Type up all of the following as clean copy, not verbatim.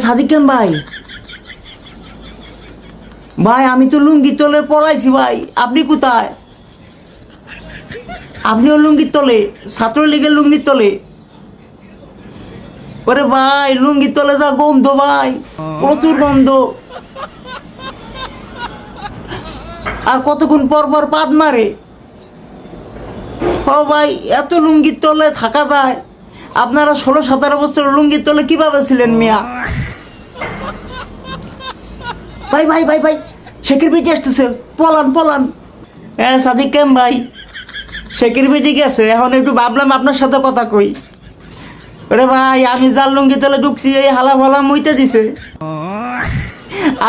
সাদিক কেম ভাই, ভাই আমি তো লুঙ্গি তলে পড়াইছি ভাই, আপনি কোথায়? আপনিও লুঙ্গির তলে, ছাত্রলীগের লুঙ্গির তলে? ওরে ভাই লুঙ্গির তলে যা গন্ধ ভাই, প্রচুর গন্ধ। আর কতক্ষণ পর পর পাদ মারে। ও ভাই এত লুঙ্গির তলে থাকা যায়? আপনারা 16-17 বছর লুঙ্গির তলে কিভাবে ছিলেন মিয়া? ভাই ভাই ভাই ভাই শেখের বেটি আসতেছে, পলান পলান। হ্যাঁ সাদিক কেম ভাই, শেখের বেটি গেছে, এখন একটু ভাবলাম আপনার সাথে কথা কই। ওরে ভাই আমি যার লুঙ্গি তলে ঢুকছি এই হালা ফালা মুইতে দিছে।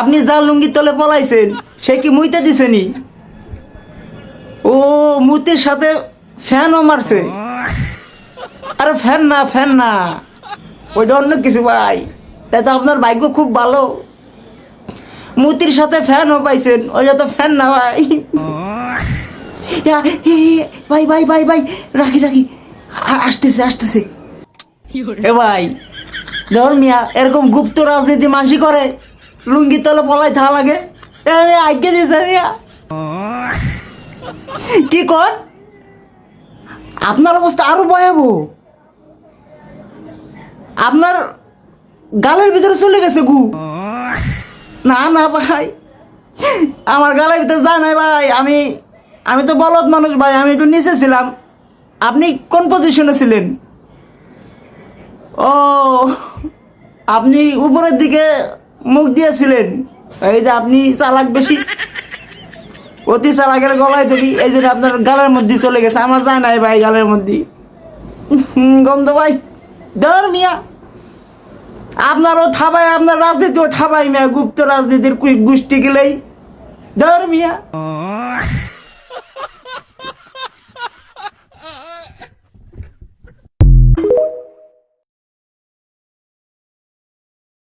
আপনি যার লুঙ্গি তলে পলাইছেন সে কি মুইতে দিছেনি? ও মুতির সাথে ফ্যানও মারছে। আরে ফ্যান না, ফ্যান না, ওইটা অন্য কিছু ভাই। তাই তো আপনার ভাগ্য খুব ভালো, মুতির সাথে ফ্যানও পাইছেন, ওইটা তো ফ্যান না ভাই। ভাই ভাই ভাই ভাই রাখি রাখি, আসতেছে আসতেছে। এ ভাই ধর মিয়া, এরকম গুপ্ত রাজনীতি মাসি করে লুঙ্গি তলে পলাই থা লাগে? আজ্ঞা দিয়েছে মিয়া, কি কর? আপনার অবস্থা আরো ভয়াবহ, আপনার গালের ভিতরে চলে গেছে গু। না না ভাই, আমার গালের ভিতরে যায় নাই ভাই, আমি তো বলদ মানুষ ভাই, আমি একটু নিচে ছিলাম। আপনি কোন পজিশনে ছিলেন? ও আপনি উপরের দিকে মুখ দিয়েছিলেন, এই যে আপনি চালাক বেশি, অতি চালাকের গলায় ধরি, এই জন্য আপনার গালের মধ্যে চলে গেছে। আমার যায় নাই ভাই গালের মধ্যে গন্ধ ভাই। ধর মিয়া আপনারও ঠাবাই, আপনার রাজনীতিও ঠাবাই মিয়া, গুপ্ত রাজনীতির গোষ্ঠী গেলেই। ধর মিয়া।